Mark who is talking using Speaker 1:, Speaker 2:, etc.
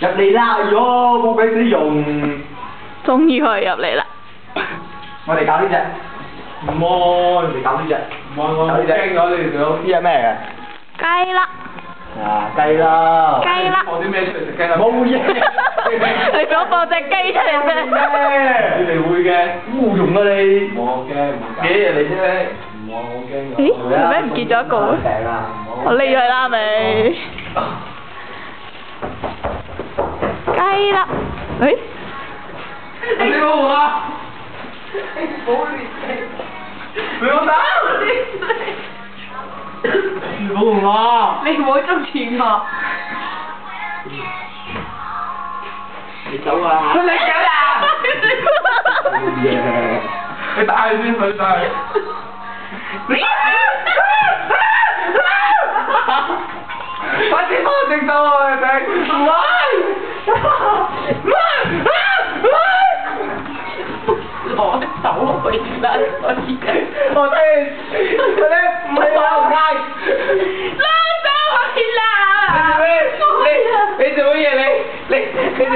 Speaker 1: 入嚟啦！哎呦，冇鬼死用！
Speaker 2: 終於可以入嚟啦！
Speaker 1: 我哋搞呢只，唔愛，我哋搞呢只，
Speaker 3: 唔愛我好驚咗你哋佬。
Speaker 1: 呢隻咩嚟嘅？
Speaker 2: 雞啦！
Speaker 1: 啊，雞啦！
Speaker 2: 雞啦！
Speaker 3: 放啲咩出嚟食雞啦？
Speaker 1: 冇嘢。
Speaker 2: 你想放隻雞出嚟咩？
Speaker 3: 你哋會嘅。
Speaker 1: 烏龍啊你！
Speaker 3: 我驚，唔驚。
Speaker 1: 幾日嚟啫？
Speaker 3: 唔愛我驚。
Speaker 2: 咦？做咩唔見咗一個嘅？
Speaker 1: 平啊！
Speaker 2: 我匿咗啦未？雞啦！誒？
Speaker 3: 你冇我啊！你冇打！你冇我！
Speaker 2: 你唔好捉住我！
Speaker 1: 你走啊！
Speaker 3: 你走啦！你打佢先，佢打佢。快啲幫我整到我哋！唔攞手去啦！我哋唔係話街，
Speaker 2: 攞手去啦！
Speaker 3: 你做乜嘢？你做乜？